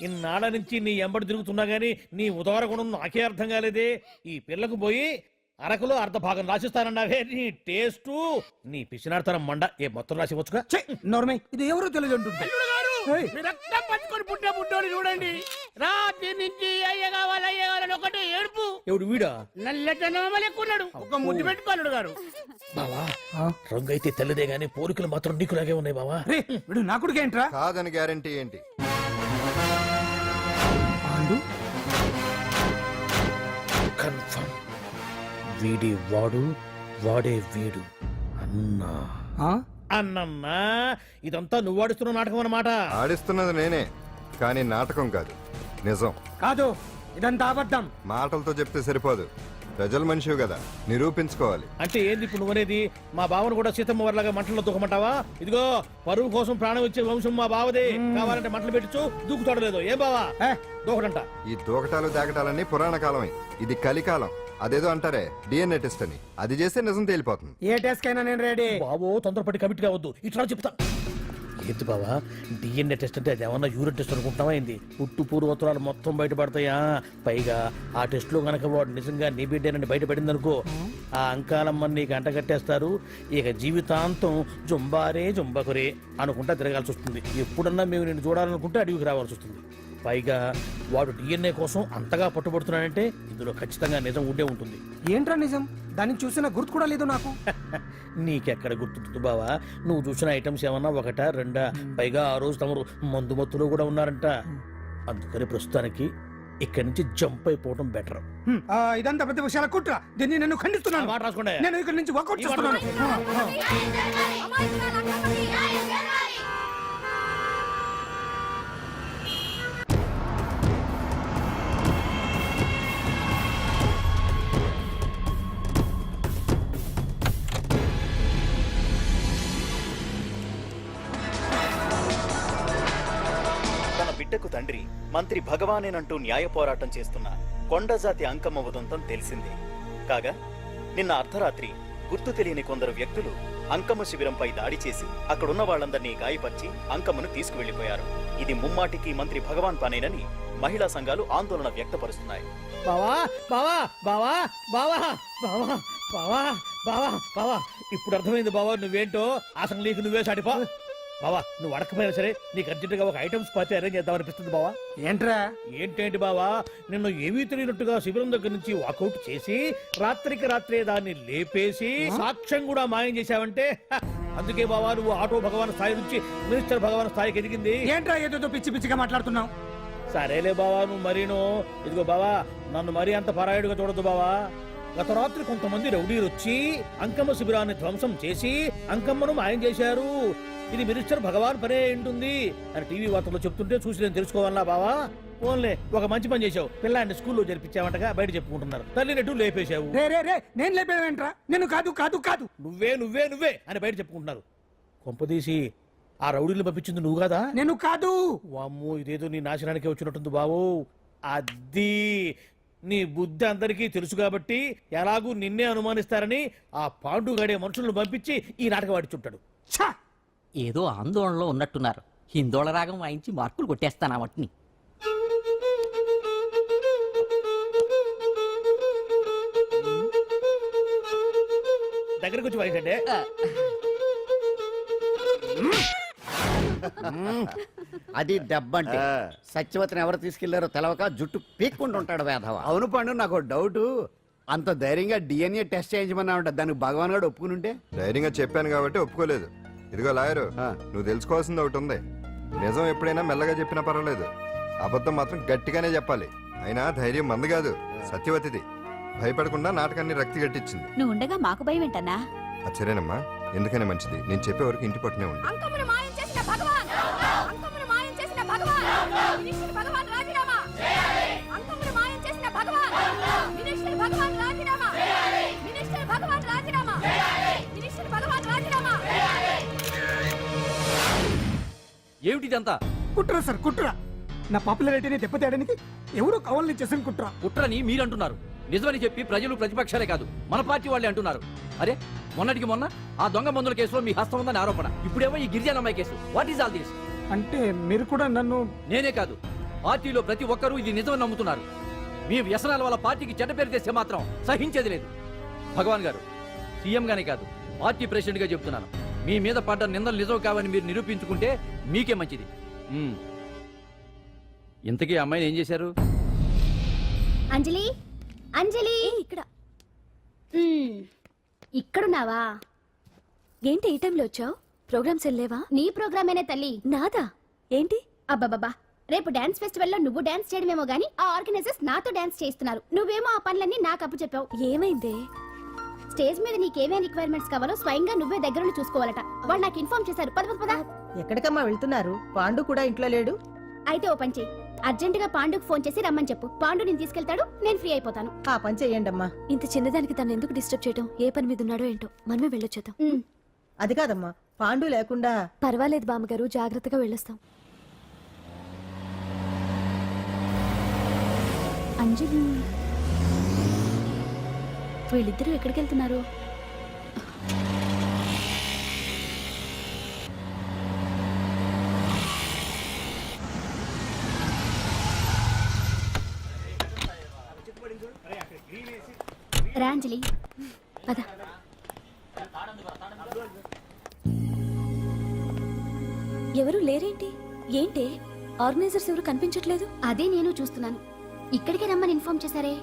Speaker 9: ఇన్నాళ్ళ నుంచి నీ ఎంబడి తిరుగుతున్నా గానీ నీ ఉదార గుణం నాకే అర్థం కాలేదే. ఈ పిల్లకు పోయి అరకులో అర్ధ భాగం రాసిస్తానన్నావే, నీ టేస్టు నీ పిచ్చినాడతనం మండ. ఏ మొత్తం రాసి వచ్చుగా.
Speaker 3: నోర్మై, ఇది ఎవరో తెలియదు అంటుంది.
Speaker 7: రక్తం పంచుకొని పుట్టే పుట్టోడు చూడండి. రాత్రి నుంచి అయ్య కావాలని ఒకటే ఏడుపు.
Speaker 9: ఎవడు వీడా?
Speaker 7: నల్లెక్కున్నాడు. ఒక ముద్దు పెట్టుకోలేడు గారు.
Speaker 9: బావా రంగు అయితే తెల్లదే గానీ పోలికలు మాత్రం నీకులాగే ఉన్నాయి బావా.
Speaker 3: వీడు నా కొడుకు ఏంట్రా?
Speaker 6: కాదని గ్యారంటీ ఏంటి?
Speaker 9: కన్ఫర్మ్ వీడి వాడు, వాడే వీడు. అన్నా అన్నన్నా ఇదంతా నువ్వు ఆడిస్తున్న నాటకం అన్నమాట.
Speaker 6: ఆడిస్తున్నది నేనే, కానీ నాటకం కాదు, నిజం.
Speaker 3: కాదు, ఇదంతా అబద్ధం.
Speaker 6: మాటలతో చెప్తే సరిపోదు, ప్రజల మనిషివి కదా, నిరూపించుకోవాలి.
Speaker 9: అంటే ఏంది ఇప్పుడు నువ్వనేది? మా బావను కూడా సీతమ్మ వారిలాగా మంటల్లో దూకమంటావా? ఇదిగో పరువు కోసం ప్రాణం ఇచ్చే వంశం మా బావదే. కావాలంటే మంటలు పెట్టచ్చు, దూకుతాడలేదు. ఏం బావా దూకడంట?
Speaker 6: ఈ దూకటాలు దాకటాలన్నీ పురాణ కాలమే, ఇది కలికాలం. అదేదో అంటారే డిఎన్ఏ టెస్ట్ అని, అది చేస్తే నిజం తేలిపోతుంది.
Speaker 3: ఏ టెస్ట్ కైనా నేను రెడీ.
Speaker 9: బాబో తొందరపడి కమిట్ కావద్దు, ఇట్లా చెప్తా. ఏంటి బావా డిఎన్ఏ టెస్ట్ అంటే అది ఏమన్నా యూరిన్ టెస్ట్ అనుకుంటావా ఏంది? పుట్టు పూర్వోత్తరాలు మొత్తం బయటపడతాయా? పైగా ఆ టెస్ట్ లో గనక వాడు నిజంగా నీ బిడ్డేనని బయటపడింది అనుకో, ఆ అంకాలమ్మని నీకు అంటగట్టేస్తారు. ఇక జీవితాంతం జుంబారే జుంబకురే అనుకుంటా తిరగాల్సి వస్తుంది. ఎప్పుడన్నా మేము నిన్ను చూడాలనుకుంటే అడవికి రావాల్సి వస్తుంది. పైగా వాడు డిఎన్ఏ కోసం అంతగా పట్టుబడుతున్నాడంటే ఇందులో ఖచ్చితంగా నిజం ఉండే ఉంటుంది.
Speaker 3: ఏంట్రా నిజం? దాన్ని చూసిన గుర్తు కూడా లేదు నాకు.
Speaker 9: నీకెక్కడ గుర్తుంటుంది బావా? నువ్వు చూసిన ఐటమ్స్ ఏమన్నా ఒకటా రెండా? పైగా ఆ రోజు తమరు మందు మత్తులో కూడా ఉన్నారంట. అందుకని ప్రస్తుతానికి ఇక్కడి నుంచి జంప్ అయిపోవడం బెటర్.
Speaker 3: ఇదంతా పెద్ద విషయాల కుట్ర. దీన్ని నేను ఖండిస్తున్నాను.
Speaker 9: మాట రాసుకోండి.
Speaker 3: నేను ఇక్కడి నుంచి వర్కౌట్ చేస్తున్నాను.
Speaker 13: బిడ్డకు తండ్రి మంత్రి భగవానేనంటూ న్యాయ పోరాటం చేస్తున్న కొండజాతి అంకమ్మ ఉదంతం తెలిసిందే. కాగా నిన్న అర్ధరాత్రి గుర్తు తెలియని కొందరు వ్యక్తులు అంకమ్మ శిబిరంపై దాడి చేసి అక్కడున్న వాళ్ళందరినీ గాయపరిచి అంకమ్మను తీసుకువెళ్లిపోయారు. ఇది ముమ్మాటికి మంత్రి భగవాన్ పనేనని మహిళా సంఘాలు ఆందోళన వ్యక్తపరుస్తున్నాయి.
Speaker 9: బావా బావా బావా బావా బావా బావా బావా బావా ఇప్పుడు అర్థమైంది బావా నువ్వేంటో. అసలు నీకు నువ్వే సాటిపో బావా. నువ్వు అడకపోయినా సరే నీకు అర్జెంటుగా ఒక ఐటమ్స్ పార్టీ అరేంజ్ చేద్దాం అనిపిస్తుంది బావా.
Speaker 3: ఏంట్రా?
Speaker 9: ఏంటేంటి బావా, నిన్ను ఏమీ తెలియనట్టుగా శిబిరం దగ్గర నుంచి వాకౌట్ చేసి రాత్రికి రాత్రే దాన్ని లేపేసి సాక్ష్యం కూడా మాయం చేశావంటే అందుకే బావా నువ్వు ఆటో భగవాన్ స్థాయి నుంచి మినిస్టర్ భగవాన్ స్థాయికి ఎదిగింది.
Speaker 3: ఏంట్రా ఏదో పిచ్చి పిచ్చిగా మాట్లాడుతున్నావు?
Speaker 9: సరేలే బావా నువ్వు మరీను. ఇదిగో బావా నన్ను మరీ అంత పరాయుడుగా చూడద్దు బావా. గత రాత్రి కొంతమంది రౌడీలు వచ్చి అంకమ్మ శిబిరాన్ని ధ్వంసం చేసి అంకమ్మను మాయం చేశారు. ఇది మినిస్టర్ భగవాన్ పనే ఉంటుంది అని టీవీ వార్తల్లో చెప్తుంటే చూసి నేను తెలుసుకోవాలా బావా. ఓన్లే ఒక మంచి పని చేశావు, పిల్లాన్ని స్కూల్లో జరిపించావంటగా బయట చెప్పుకుంటున్నారు. తల్లినట్టు లేపేశావు.
Speaker 3: నేను లేపేవేంట్రా? నేను కాదు కాదు కాదు
Speaker 9: నువ్వే నువ్వే నువ్వే అని బయట చెప్పుకుంటున్నారు. కొంపదీసి ఆ రౌడీలు పంపించింది నువ్వు కాదా?
Speaker 3: నేను కాదు.
Speaker 9: వామ్మో ఇదేదో నీ నాశనానికే వచ్చినట్టుంది బావు. అది నీ బుద్ధి అందరికీ తెలుసు కాబట్టి ఎలాగూ నిన్నే అనుమానిస్తారని ఆ పాండుగాడే మనుషులను పంపించి ఈ నాటకం ఆడిచుంటాడు.
Speaker 7: ఏదో ఆందోళనలో ఉన్నట్టున్నారు. హిందోళ రాగం వాయించి మార్కులు కొట్టేస్తాను వాటిని.
Speaker 9: దగ్గరకు వచ్చి వాయించండి.
Speaker 4: అది దెబ్బంటే సత్యవతిని ఎవరు తీసుకెళ్లారో తెలవక జుట్టు పీక్కుంటూ ఉంటాడు వేధవ.
Speaker 14: అవును పండు నాకు డౌట్, అంత ధైర్యంగా డిఎన్ఏ టెస్ట్ చేయించమన్నా ఉంటా, దానికి భగవాన్ గారు ఒప్పుకునుంటే.
Speaker 6: ధైర్యంగా చెప్పాను కాబట్టి ఒప్పుకోలేదు. ఇదిగో లాయరు, నువ్వు తెలుసుకోవాల్సింది ఒకటి ఉంది. నిజం ఎప్పుడైనా మెల్లగా చెప్పినా పర్వాలేదు, అబద్ధం మాత్రం గట్టిగానే చెప్పాలి. అయినా ధైర్యం మంది కాదు, సత్యవతిది. భయపడకుండా నాటకాన్ని రక్తి గట్టించింది.
Speaker 10: నువ్వు ఉండగా మాకు భయం ఏంటన్నా?
Speaker 6: సరేనమ్మా, ఎందుకనే మంచిది. నేను చెప్పే వరకు ఇంటి పట్టునే ఉంది.
Speaker 10: అంకమును మాయం చేసిన భగవాన్, అంకమును మాయం చేసిన భగవాన్, మినిస్టర్ భగవాన్ రాజీనామా. అంకమును మాయం చేసిన భగవాన్, మినిస్టర్ భగవాన్ రాజీనామా. మినిస్టర్ భగవాన్ రాజీనామా. మినిస్టర్ భగవాన్ రాజీనామా.
Speaker 3: ఏమిటిదంతా? కుట్ర సార్, కుట్ర. నా పాపులారిటీని దెబ్బతేయడానికి ఎవరో కావాలని చేసిన కుట్ర. కుట్రని మీరంటున్నారు, నిజమని చెప్పి ప్రజలు ప్రతిపక్షాలే కాదు మన పార్టీ వాళ్ళే అంటున్నారు. అరే మొన్నటికి మొన్న ఆ దొంగ మందుల కేసులో మీ హస్తం ఉందని ఆరోపణ, ఇప్పుడేమో ఈ గిరిజన అమ్మాయి case. What is all this? అంటే మీరు కూడా నన్ను... నేనే కాదు, పార్టీలో ప్రతి ఒక్కరూ ఇది నిజమని నమ్ముతున్నారు. మీ వ్యసనాల వల్ల పార్టీకి చెడ్డ పేరు తెస్తే మాత్రం సహించేది లేదు. భగవాన్ గారు, సీఎం గానే కాదు పార్టీ ప్రెసిడెంట్ గా చెప్తున్నాను, మీ మీద పడ్డ నిందలు నిజం కావని మీరు నిరూపించుకుంటే మీకే మంచిది. ఇంతకీ అమ్మాయిని ఏం చేశారు?
Speaker 11: అంజలి, అంజలి, ఇక్కడ ఇక్కడున్నావా?
Speaker 10: ఏంటి ఈ టైంలో వచ్చావు? ప్రోగ్రామ్స్ వెళ్ళేవా?
Speaker 11: నీ ప్రోగ్రామేనే తల్లి.
Speaker 10: నాదా? ఏంటి?
Speaker 11: అబ్బబ్బబ్బా, రేపు డాన్స్ ఫెస్టివల్ లో నువ్వు డాన్స్ చేయడమేమో గానీ ఆ ఆర్గనైజర్స్ నాతో డాన్స్ చేస్తున్నారు. నువ్వేమో ఆ పనులన్నీ నాకు అప్పు చెప్పావు.
Speaker 10: ఏమైందే?
Speaker 11: స్టేజ్ మీద నీకేమేం రిక్వైర్మెంట్స్ కావాలో స్వయంగా నువ్వే దగ్గరుండి చూసుకోవాలట. వాళ్ళు నాకు ఇన్ఫార్మ్ చేశారు. పద పద పద.
Speaker 8: ఎక్కడికమ్మా వెళ్తున్నారు? పాండు కూడా ఇంట్లో లేడు.
Speaker 11: అయితే ఓ పని చెయ్యి, అర్జెంట్ గా పాండుకు ఫోన్ చేసి రమ్మని చెప్పు. పాండు నేను తీసుకెళ్తాడు, నేను ఫ్రీ అయిపోతాను.
Speaker 8: ఆ పని చెయ్యండి అమ్మా.
Speaker 10: ఇంత చిన్నదానికి తను ఎందుకు డిస్టర్బ్ చేయటం? ఏ పని మీద ఉన్నాడో ఏంటో, మనమే వెళ్ళొచ్చేద్దాం.
Speaker 8: అది కాదమ్మా, పాండు లేకుండా...
Speaker 10: పర్వాలేదు బామ్మగారు, జాగ్రత్తగా వెళ్ళొస్తాం. అంజలి, వీళ్ళిద్దరూ ఎక్కడికి వెళ్తున్నారు?
Speaker 11: రా అంజలి,
Speaker 10: పద. ఎవరు లేరేంటి? ఏంటి ఆర్గనైజర్స్ ఎవరు కనిపించట్లేదు?
Speaker 11: అదే నేను చూస్తున్నాను. ఇక్కడికే రమ్మని ఇన్ఫార్మ్ చేశారే.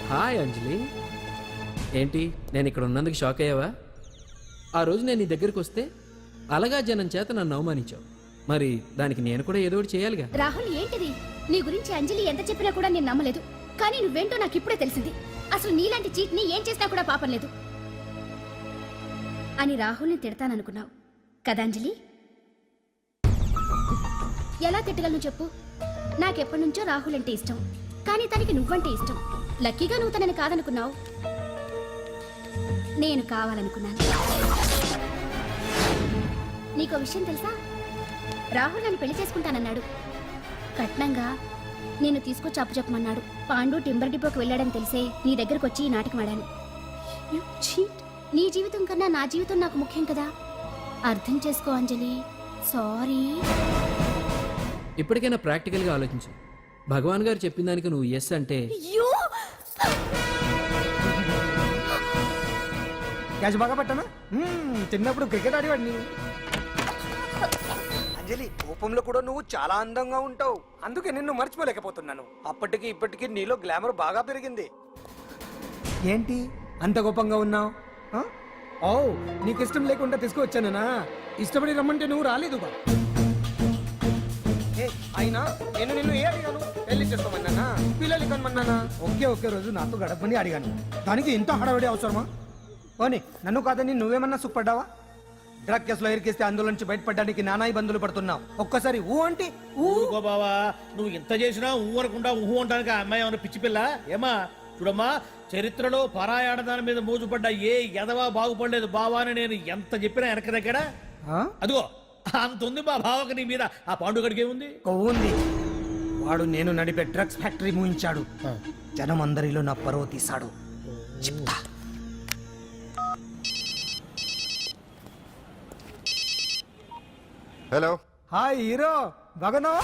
Speaker 3: హాయ్ అంజలి, ఏంటి నేను ఇక్కడ ఉన్నందుకు షాక్ అయ్యావా? ఆ రోజు నేను నీ దగ్గరికి వస్తే అలగా జనం చేత నన్ను అవమానించావు, మరి దానికి నేను కూడా ఏదో ఒకటి చేయాలిగా.
Speaker 11: రాహుల్, ఏంటిది? నీ గురించి అంజలి ఎంత చెప్పినా కూడా నేను నమ్మలేదు. కానీ నువ్వేంటో నాకు ఇప్పుడే తెలిసింది. అసలు నీలాంటి చీట్ ని ఏం చేసినా కూడా పాపం లేదు అని రాహుల్ని తిడతాననుకున్నావు కదా అంజలి? ఎలా తిట్టగలను చెప్పు? నాకెప్పటి నుంచో రాహుల్ అంటే ఇష్టం, కానీ తనకి నువ్వంటే ఇష్టం. లక్కీగా నువ్వు తనని కాదనుకున్నావు, నేను కావాలనుకున్నాను. నీకో విషయం తెలుసా? రాహుల్ నన్ను పెళ్లి చేసుకుంటానన్నాడు. కట్నంగా నేను తీసుకొచ్చి అప్పు చెప్పమన్నాడు. పాండు టింబర్ డిపోకి వెళ్ళాడని తెలిసే నీ దగ్గరకు వచ్చి ఈ నాటకం ఆడాను. నీ జీవితం కన్నా నా జీవితం నాకు ముఖ్యం కదా, అర్థం చేసుకో అంజలి. సారీ.
Speaker 3: ఇప్పటికైనా ప్రాక్టికల్ గా ఆలోచించు. భగవాన్ గారు చెప్పిన దానికి నువ్వు ఎస్ అంటే...
Speaker 15: క్యాచ్ బాగా పట్టానా? చిన్నప్పుడు క్రికెట్ ఆడేవాడిని. అంజలి, కోపంలో కూడా నువ్వు చాలా అందంగా ఉంటావు, అందుకే నిన్ను మర్చిపోలేకపోతున్నాను. అప్పటికి ఇప్పటికి నీలో గ్లామర్ బాగా పెరిగింది. ఏంటి అంత కోపంగా ఉన్నావు? ఓ, నీకు ఇష్టం లేకుండా తీసుకువచ్చానా? ఇష్టపడి రమ్మంటే నువ్వు రాలేదుగా. అయినా నేను నిన్ను ఏ అడిగాను? పెళ్లి చేసుకోమన్నానా, పిల్లలు కనమన్నానా? ఒకే రోజు నాతో గడపని అడిగాను, దానికి ఇంత హడావిడి అవసరమా? పోనీ నన్ను కాదని నువ్వేమన్నా సుఖపడ్డావా? డ్రగ్ కేసులో ఇరికిస్తే అందులో నుంచి బయటపడడానికి నానా ఇబ్బందులు పడుతున్నావు. ఒక్కసారి ఊ అంటే
Speaker 9: ఊరుకో బావా, నువ్వు ఇంత చేసినా ఊ అనకుండా ఊహు అంటానికి ఆ అమ్మాయి ఏమన్నా పిచ్చి పిల్ల? ఏమా చూడమ్మా, చరిత్రలో పరాయాడదాని మీద మోజుపడ్డ ఏ ఎదవా బాగుపడలేదు బావా అని నేను ఎంత చెప్పినా వెనక దగ్గర అదిగో అంత ఉంది మా బావకు నీ మీద. ఆ పాండుగడికి ఏముంది?
Speaker 15: కొవ్వుంది. వాడు నేను నడిపే డ్రగ్స్ ఫ్యాక్టరీ మూయించాడు. జనం అందరిలో నా పరువు తీశాడు. చెప్తా.
Speaker 6: హలో
Speaker 15: హాయ్ హీరో, బాగున్నావా?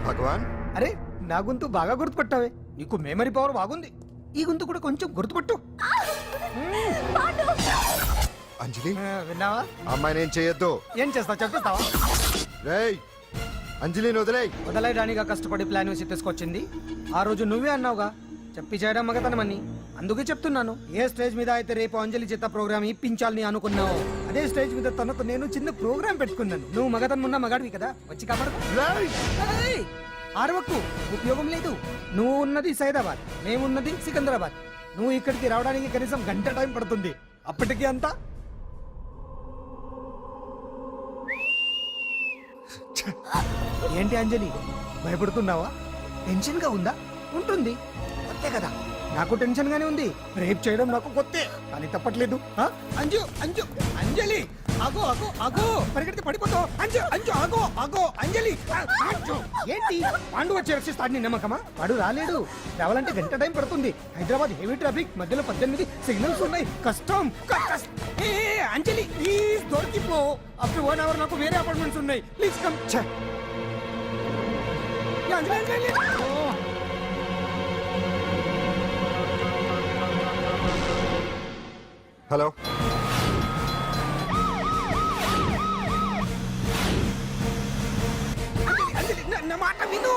Speaker 6: భగవాన్.
Speaker 15: అరే నా గొంతు బాగా గుర్తుపట్టావే. నీకు మెమరీ పవర్ బాగుంది. ఈ గొంతు కూడా కొంచెం గుర్తుపట్టు.
Speaker 6: అంజలి,
Speaker 15: విన్నావా?
Speaker 6: అమ్మాయిని ఏం చేయొద్దు.
Speaker 15: ఏం చేస్తావు చెప్పిస్తావా?
Speaker 6: రేయ్, అంజలిని వదిలేయ్.
Speaker 15: వదలయడానిగా కష్టపడి ప్లాన్ వేసి తీసుకొచ్చింది. ఆ రోజు నువ్వే అన్నావుగా చెప్పి చేయడం మగతనమని. అందుకే చెప్తున్నాను, ఏ స్టేజ్ మీద అయితే రేపు అంజలి చేత ప్రోగ్రామ్ ఇప్పించాలని అనుకున్నావు, అదే స్టేజ్ మీద తనకు నేను చిన్న ప్రోగ్రామ్ పెట్టుకున్నాను. నువ్వు మగతనం ఉన్న మగాడివి కదా, వచ్చి కాపాడు. ఆరవకు, ఉపయోగం లేదు. నువ్వు ఉన్నది సైదాబాద్, మేమున్నది సికింద్రాబాద్. నువ్వు ఇక్కడికి రావడానికి కనీసం గంట టైం పడుతుంది. అప్పటికి అంతా ఏంటి అంజలి, భయపడుతున్నావా? టెన్షన్ గా ఉందా? ఉంటుంది, కొత్తే కదా. నాకు టెన్షన్ గానే ఉంది. రేప్ చేయడం నాకు కొత్తే, కానీ తప్పట్లేదు. అంజు అంజు అంజలి, ఆగో ఆగో ఆగో, పరిగెడితే పడిపోతావు. అంజు అంజు ఆగో ఆగో అంజలి. అంజు, ఏంటి పాండు వచ్చి రక్షిస్తాడు నీ నమ్మకమా? వాడు రాలేడు. రావాలంటే గంట టైం పడుతుంది. హైదరాబాద్ హెవీ ట్రాఫిక్, మధ్యలో 18 సిగ్నల్స్ ఉన్నాయి. కష్టం. ఏ అంజలి ప్లీజ్ దొరికిపో. ఆఫ్టర్ 1 అవర్ నాకు వేరే అపార్ట్మెంట్స్ ఉన్నాయి. Please come. అంజలి
Speaker 6: హలో,
Speaker 15: అంజలి నా మాట విను.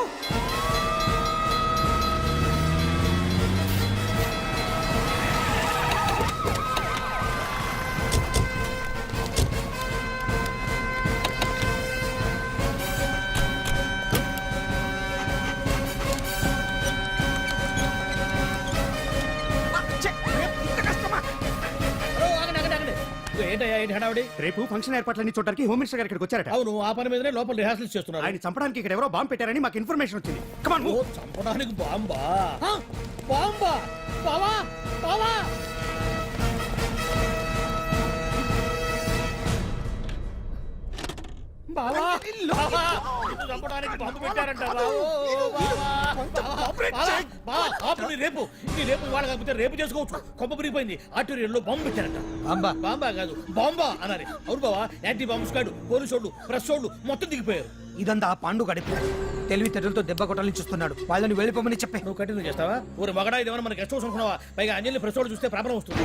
Speaker 9: ఏంటయ్యా ఏంటి హడావుడి?
Speaker 14: రేపు ఫంక్షన్ ఏర్పాట్లన్నీ చూడడానికి హోమ్ మినిస్టర్ గారు ఇక్కడికి వచ్చారట.
Speaker 9: అవును, ఆ పని మీదనే లోపల రిహార్సల్స్ చేస్తున్నారు.
Speaker 14: ఆయన చంపడానికి ఇక్కడ ఎవరో బాంబు పెట్టారని మాకు ఇన్ఫర్మేషన్ వచ్చింది. కమాన్.
Speaker 9: ఓ, చంపడానికి బాంబా? బాంబా? బావా బావా, బావా బావా, చంపడానికి బాంబు పెట్టారంటారా? రేపు వాళ్ళ కాకపోతే రేపు చేసుకోవచ్చు. కొమ్మ పిరిగిపోయింది. ఆర్టీరియల్లో బాంబు పెట్టారంట. బాంబా? బాంబా కాదు, బాంబా అనాలి. అవును బావా, యాంటీ బాంబు స్క్వాడ్, పోలీసు వాళ్ళు, ప్రెస్ వాళ్ళు మొత్తం దిగిపోయారు.
Speaker 15: ఇదంతా ఆ పాండు గడిపి తెలివితేటలతో దెబ్బ కొట్టాలని చూస్తున్నాడు. వాళ్ళని వెళ్ళిపోమని చెప్పే.
Speaker 9: నువ్వు కంటిన్యూ చేస్తావా? ఊరి మగడా ఇదేమన్నా మనకి గెస్ట్ హౌస్ అనుకున్నావా? పైగా అంజలి ప్రెస్ వాళ్ళు చూస్తే ప్రాబ్లం వస్తుంది.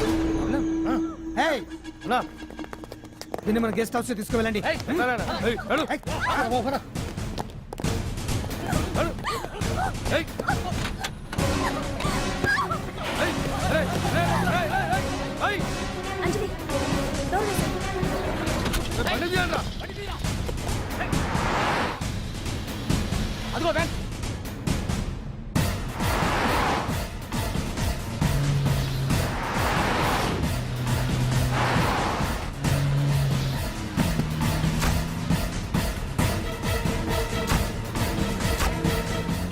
Speaker 15: దీన్ని మన గెస్ట్ హౌస్ తీసుకువెళ్ళండి.
Speaker 10: అంజలి డోర్ వేసేయ్.
Speaker 9: అదిగో బ్యాంక్.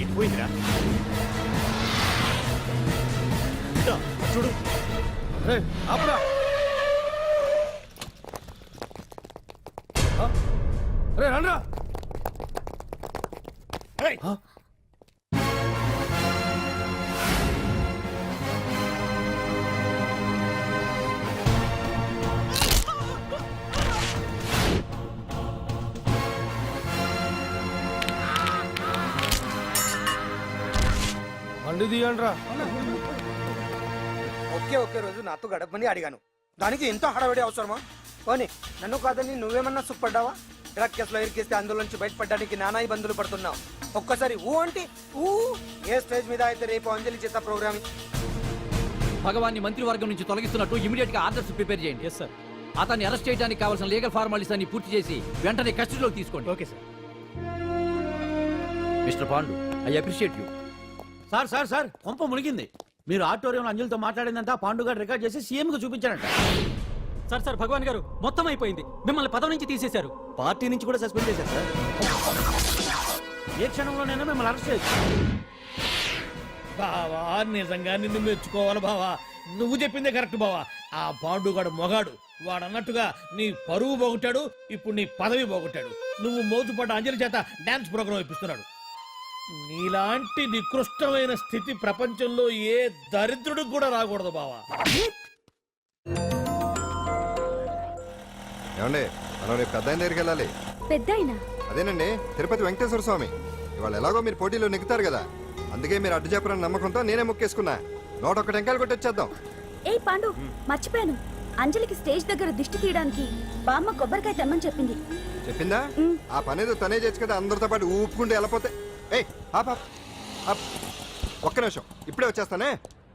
Speaker 13: ఇది పోయిందిరా. చూడు,
Speaker 15: ఆపురా. రండ్రా. బండి తీయండ్రా. ఒకే రోజు నాతో గడపని అడిగాను, దానికి ఎంతో హడావిడి అవసరమా? పోనీ నన్ను కాదని నువ్వేమన్నా సుప్పడ్డావా? డ్రగ్ కేసులో ఇరికిస్తే అందులో నుంచి బయటపడడానికి నానా ఇబ్బందులు పడుతున్నావు. ఒక్కసారి ఊ అంటే ఊ. ఏ స్టేజ్ మీద అయితే రేపు అంజలి చేత ప్రోగ్రామ్
Speaker 16: భగవాన్ని మంత్రివర్గం నుంచి తొలగిస్తున్నట్టు ఇమీడియట్ గా ఆర్డర్స్ ప్రిపేర్ చేయండి.
Speaker 9: Yes sir.
Speaker 16: అతన్ని అరెస్ట్ చేయడానికి కావాల్సిన లీగల్ ఫార్మాలిటీస్ అన్ని పూర్తి చేసి వెంటనే కస్టడీలోకి తీసుకోండి.
Speaker 9: Okay sir.
Speaker 16: Mister Pandu, I appreciate you.
Speaker 2: Sir sir sir, కొంప మునిగింది. మీరు ఆడిటోరియంలో అంజలితో మాట్లాడిందంతా పాండు గారు రికార్డ్ చేసి సీఎం కు చూపించారంట.
Speaker 16: సార్ సార్, భగవాన్ గారు మొత్తం అయిపోయింది. మిమ్మల్ని పదవి నుంచి తీసేశారు.
Speaker 2: పార్టీ నుంచి కూడా సస్పెండ్ చేశారు సార్. ఏ క్షణంలోనైనా మిమ్మల్ని అరెస్ట్ చేయొచ్చు.
Speaker 9: బావా నిజంగా నిన్ను మెచ్చుకోవాలి బావా. నువ్వు చెప్పిందే కరెక్ట్ బావా. ఆ పాండుగాడు మొగాడు. వాడు అన్నట్టుగా నీ పరువు పోగొట్టాడు, ఇప్పుడు నీ పదవి పోగొట్టాడు. నువ్వు మోతుపడ్డ అంజలి చేత డాన్స్ ప్రోగ్రాం ఇప్పిస్తున్నాడు. నీలాంటి నికృష్టమైన స్థితి ప్రపంచంలో ఏ దరిద్రుడికి కూడా రాకూడదు బావా.
Speaker 6: ఏమండి మనం రేపు పెద్ద ఆయన దగ్గరికి వెళ్ళాలి.
Speaker 10: పెద్దాయినా?
Speaker 6: అదేనండి తిరుపతి వెంకటేశ్వర స్వామి. ఇవాళ ఎలాగో మీరు పోటీలో నెగ్గుతారు కదా, అందుకే మీరు అడ్డు చెప్పరని నమ్మకంతో నేనే మొక్కేసుకున్నా. 101 టెంకాయలు కొట్టొచ్చేద్దాం.
Speaker 10: ఏయ్ పాండు, మర్చిపోయాను. అంజలికి స్టేజ్ దగ్గర దిష్టి తీయడానికి బామ్మ కొబ్బరికాయ తెమ్మని చెప్పింది.
Speaker 6: చెప్పిందా? ఆ పనేదో తనే చేయొచ్చు కదా, అందరితో పాటు ఊపుకుంటూ వెళ్ళిపోతే. ఏయ్ ఆప్ ఆప్ ఆప్. ఒక్క నిమిషం, ఇప్పుడే వచ్చేస్తానే.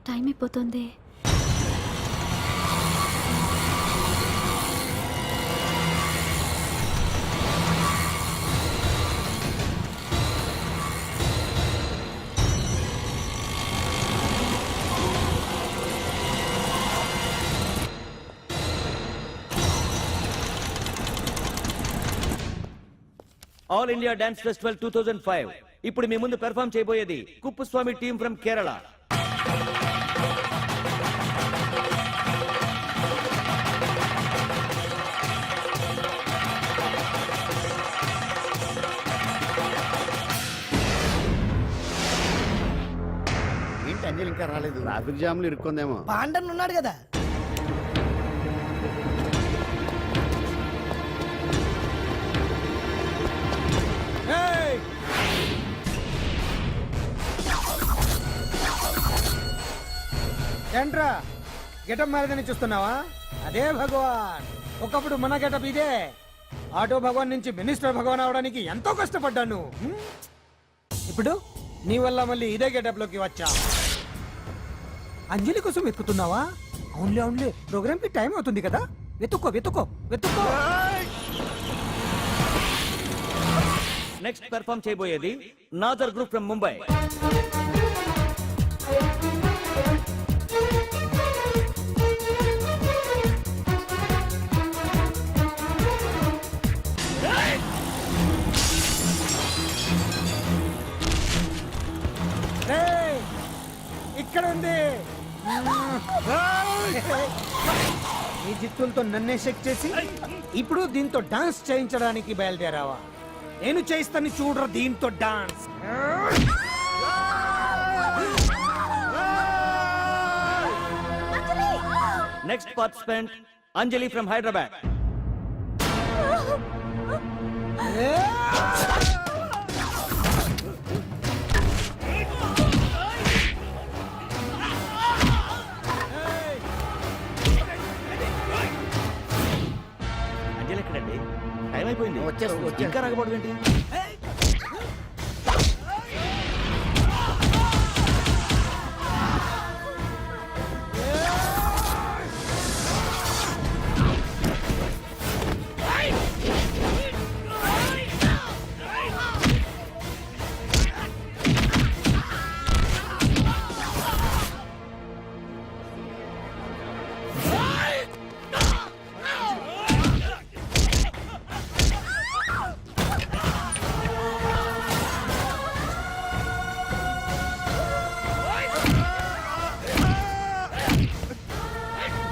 Speaker 10: టైం అయిపోతుంది.
Speaker 16: ఆల్ ఇండియా డాన్స్ ఫెస్టివల్ 2005 ఇప్పుడు మీ ముందు పెర్ఫామ్ చేయబోయేది కుప్పుస్వామి టీమ్ ఫ్రమ్ కేరళ.
Speaker 4: ఏంటి అంజలి ఇంకా రాలేదు? ట్రాఫిక్ జామ్లు ఇరుక్కుందేమో.
Speaker 3: పాండన్ ఉన్నాడు కదా.
Speaker 15: ఏంట్రా గెటప్ మారదని చూస్తున్నావా? అదే భగవాన్. ఒకప్పుడు మన గెటప్ ఇదే. ఆటో భగవాన్ నుంచి మినిస్టర్ భగవాన్ అవడానికి ఎంతో కష్టపడ్డాను. ఇప్పుడు నీ వల్ల మళ్ళీ ఇదే గెటప్ లోకి వచ్చా. అంజలి కోసం వెతుకుతున్నావా? అవునులే అవునులే, ప్రోగ్రామ్ కి టైం అవుతుంది కదా. వెతుక్కో వెతుక్కో వెతుక్కో.
Speaker 16: నెక్స్ట్ పెర్ఫామ్ చేయబోయేది నాదర్ గ్రూప్ ఫ్రమ్ ముంబై.
Speaker 15: ఇక్కడ ఉంది. ఈ జిత్తులతో నన్నే చెక్ చేసి ఇప్పుడు దీంతో డాన్స్ చేయించడానికి బయలుదేరావా? నేను చేయిస్తాను చూడరా దీంతో dance.
Speaker 16: Next participant Anjali from Hyderabad. Anjali ఎక్కడండి? టైం అయిపోయింది.
Speaker 4: వచ్చేస్తుంది.
Speaker 16: ఇంకా రాకపోవడం ఏంటి?